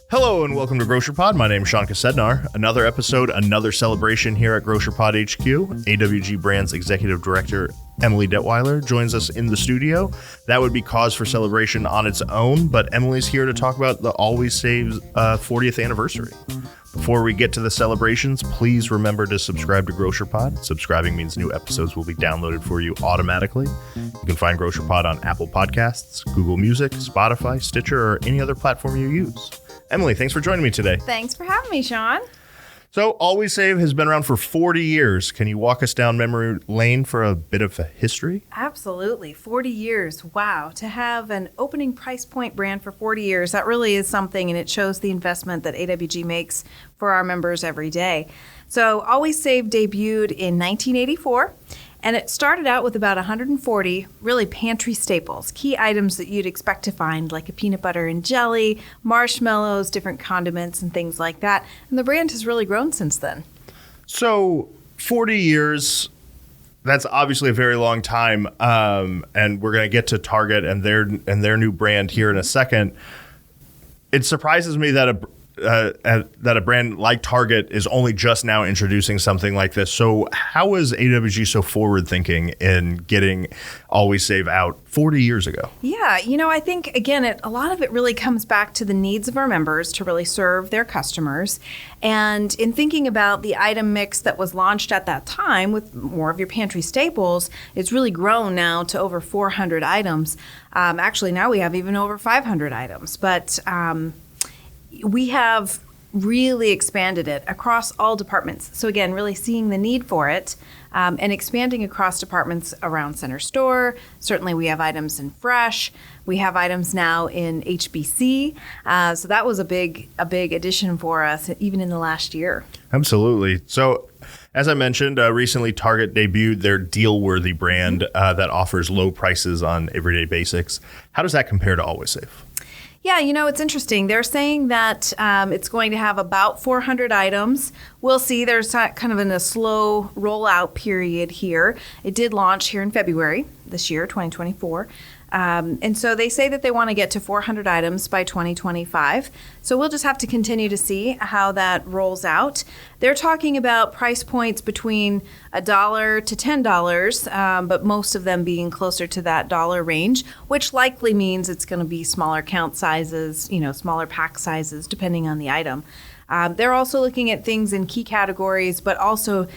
Hello and welcome to Grocer Pod. My name is Sean Kosednar. Another episode, another celebration here at Grocer Pod HQ. AWG Brand's Executive Director, Emily Detwiler, joins us in the studio. That would be cause for celebration on its own, but Emily's here to talk about the Always Save's 40th anniversary. Before we get to the celebrations, please remember to subscribe to Grocer Pod. Subscribing means new episodes will be downloaded for you automatically. You can find Grocer Pod on Apple Podcasts, Google Music, Spotify, Stitcher, or any other platform you use. Emily, thanks for joining me today. Thanks for having me, Sean. So, Always Save has been around for 40 years. Can you walk us down memory lane for a bit of a history? Absolutely. 40 years. Wow. To have an opening price point brand for 40 years, that really is something, and it shows the investment that AWG makes for our members every day. So, Always Save debuted in 1984. And it started out with about 140 really pantry staples, key items that you'd expect to find, like a peanut butter and jelly, marshmallows, different condiments, and things like that. And the brand has really grown since then. So 40 years, that's obviously a very long time. And we're going to get to Target and their new brand here in a second. It surprises me that a brand like Target is only just now introducing something like this. So how is AWG so forward thinking in getting Always Save out 40 years ago? Yeah, I think, again, a lot of it really comes back to the needs of our members to really serve their customers. And in thinking about the item mix that was launched at that time with more of your pantry staples, it's really grown now to over 400 items. Actually, now we have even over 500 items. But we have really expanded it across all departments. So again, really seeing the need for it and expanding across departments around Center Store. Certainly we have items in Fresh. We have items now in HBC. So that was a big addition for us, even in the last year. Absolutely. So as I mentioned, recently Target debuted their deal-worthy brand that offers low prices on everyday basics. How does that compare to Always Save? Yeah, it's interesting. They're saying that it's going to have about 400 items. We'll see. There's kind of in a slow rollout period here. It did launch here in February this year, 2024. And so they say that they want to get to 400 items by 2025. So we'll just have to continue to see how that rolls out. They're talking about price points between $1 to $10, but most of them being closer to that dollar range, which likely means it's going to be smaller count sizes, smaller pack sizes, depending on the item. They're also looking at things in key categories, but also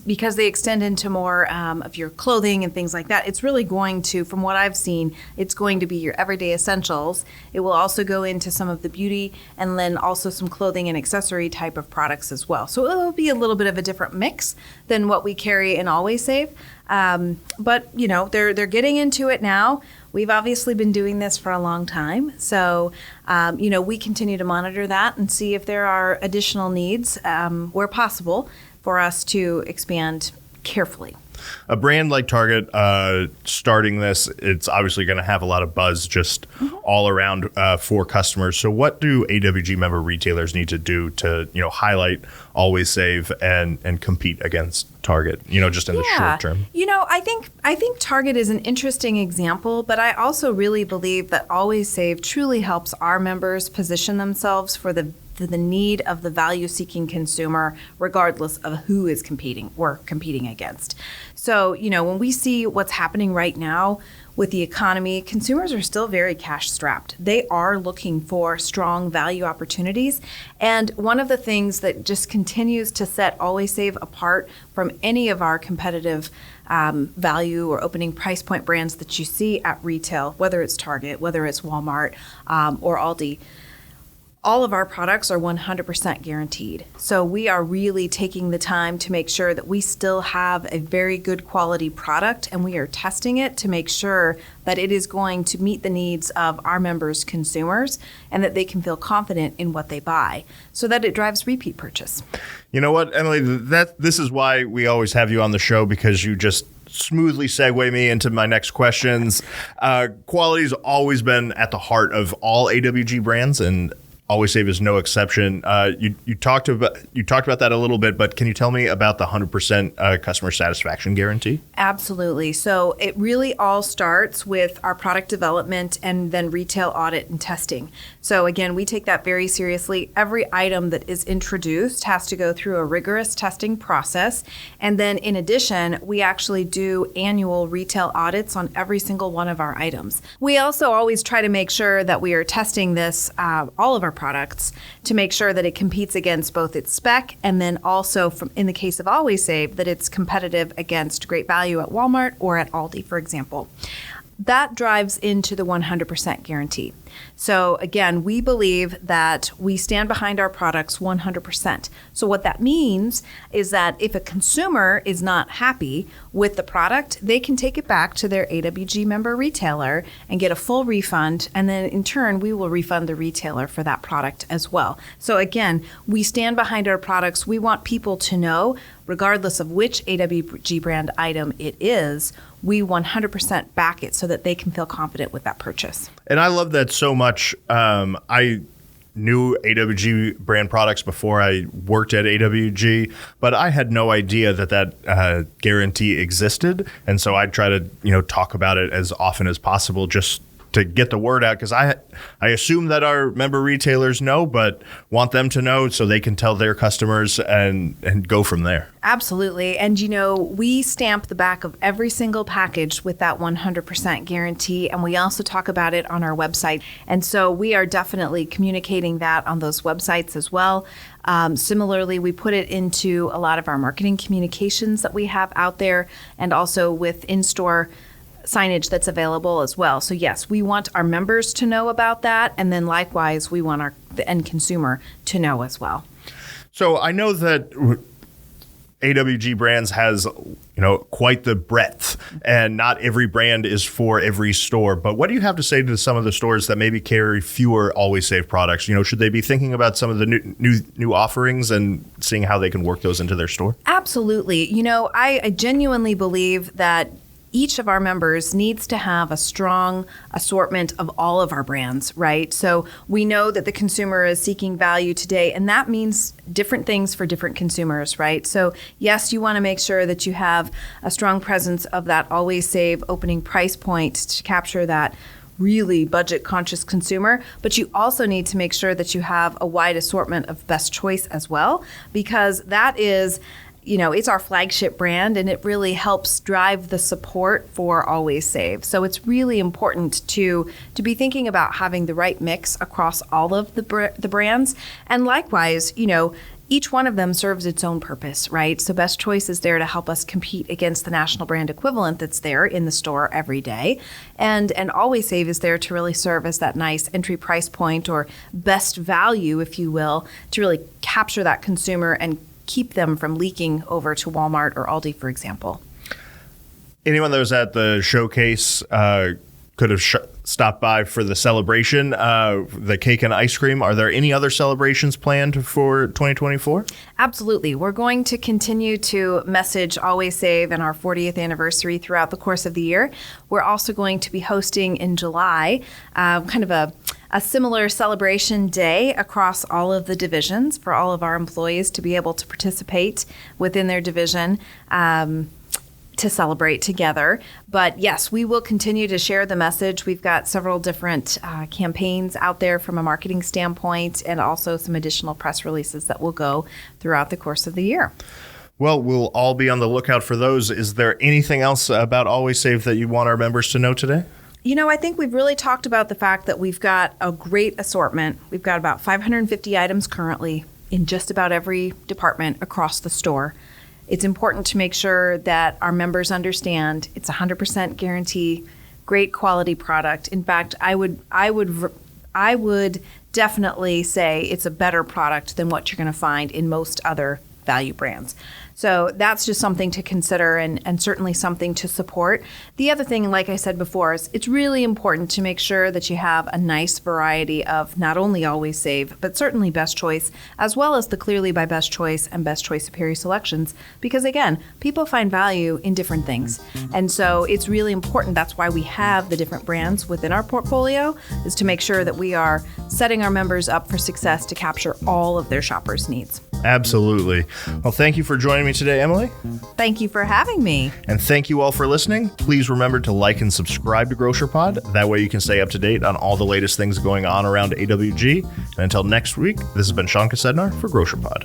because they extend into more of your clothing and things like that, it's really going to, from what I've seen, it's going to be your everyday essentials. It will also go into some of the beauty and then also some clothing and accessory type of products as well. So it'll be a little bit of a different mix than what we carry in Always Save. But, they're getting into it now. We've obviously been doing this for a long time. So, we continue to monitor that and see if there are additional needs where possible for us to expand carefully. A brand like Target starting this, it's obviously going to have a lot of buzz just all around for customers. So what do AWG member retailers need to do to, highlight Always Save and compete against Target, just in the short term? I think Target is an interesting example, but I also really believe that Always Save truly helps our members position themselves for the need of the value-seeking consumer, regardless of who is competing against. So, when we see what's happening right now with the economy, consumers are still very cash-strapped. They are looking for strong value opportunities. And one of the things that just continues to set Always Save apart from any of our competitive value or opening price point brands that you see at retail, whether it's Target, whether it's Walmart, or Aldi, all of our products are 100% guaranteed. So we are really taking the time to make sure that we still have a very good quality product, and we are testing it to make sure that it is going to meet the needs of our members' consumers and that they can feel confident in what they buy so that it drives repeat purchase. You know what, Emily, this is why we always have you on the show, because you just smoothly segue me into my next questions. Quality's always been at the heart of all AWG brands, and Always Save is no exception. You talked about that a little bit, but can you tell me about the 100% customer satisfaction guarantee? Absolutely. So it really all starts with our product development and then retail audit and testing. So again, we take that very seriously. Every item that is introduced has to go through a rigorous testing process. And then in addition, we actually do annual retail audits on every single one of our items. We also always try to make sure that we are testing this, all of our products, to make sure that it competes against both its spec and then also, in the case of Always Save, that it's competitive against great value at Walmart or at Aldi, for example. That drives into the 100% guarantee. So again, we believe that we stand behind our products 100%. So what that means is that if a consumer is not happy with the product, they can take it back to their AWG member retailer and get a full refund. And then in turn, we will refund the retailer for that product as well. So again, we stand behind our products. We want people to know, regardless of which AWG brand item it is, we 100% back it so that they can feel confident with that purchase. And I love that so much. I knew AWG brand products before I worked at AWG, but I had no idea that guarantee existed. And so I try to, talk about it as often as possible just to get the word out, because I assume that our member retailers know, but want them to know so they can tell their customers and go from there. Absolutely. And, we stamp the back of every single package with that 100% guarantee. And we also talk about it on our website. And so we are definitely communicating that on those websites as well. Similarly, we put it into a lot of our marketing communications that we have out there, and also with in-store signage that's available as well. So yes, we want our members to know about that. And then likewise, we want the end consumer to know as well. So I know that AWG Brands has, quite the breadth, and not every brand is for every store. But what do you have to say to some of the stores that maybe carry fewer Always Save products? Should they be thinking about some of the new offerings and seeing how they can work those into their store? Absolutely. I genuinely believe that each of our members needs to have a strong assortment of all of our brands, right? So we know that the consumer is seeking value today, and that means different things for different consumers, right? So yes, you want to make sure that you have a strong presence of that Always Save opening price point to capture that really budget-conscious consumer, but you also need to make sure that you have a wide assortment of Best Choice as well, because that is it's our flagship brand, and it really helps drive the support for Always Save. So it's really important to be thinking about having the right mix across all of the brands. And likewise, each one of them serves its own purpose, right? So Best Choice is there to help us compete against the national brand equivalent that's there in the store every day. And Always Save is there to really serve as that nice entry price point, or best value, if you will, to really capture that consumer and keep them from leaking over to Walmart or Aldi, for example. Anyone that was at the showcase could have stopped by for the celebration, the cake and ice cream. Are there any other celebrations planned for 2024? Absolutely. We're going to continue to message Always Save and our 40th anniversary throughout the course of the year. We're also going to be hosting in July kind of a similar celebration day across all of the divisions for all of our employees to be able to participate within their division to celebrate together. But yes, we will continue to share the message. We've got several different campaigns out there from a marketing standpoint, and also some additional press releases that will go throughout the course of the year. Well, we'll all be on the lookout for those. Is there anything else about Always Save that you want our members to know today? I think we've really talked about the fact that we've got a great assortment. We've got about 550 items currently in just about every department across the store. It's important to make sure that our members understand it's 100% guarantee, great quality product. In fact, I would definitely say it's a better product than what you're going to find in most other value brands. So that's just something to consider and certainly something to support. The other thing, like I said before, is it's really important to make sure that you have a nice variety of not only Always Save, but certainly Best Choice, as well as the Clearly by Best Choice and Best Choice Superior selections, because again, people find value in different things. And so it's really important. That's why we have the different brands within our portfolio, is to make sure that we are setting our members up for success to capture all of their shoppers' needs. Absolutely. Well, thank you for joining me today, Emily. Thank you for having me. And thank you all for listening. Please remember to like and subscribe to Grocer Pod. That way you can stay up to date on all the latest things going on around AWG. And until next week, this has been Sean Kosednar for Grocer Pod.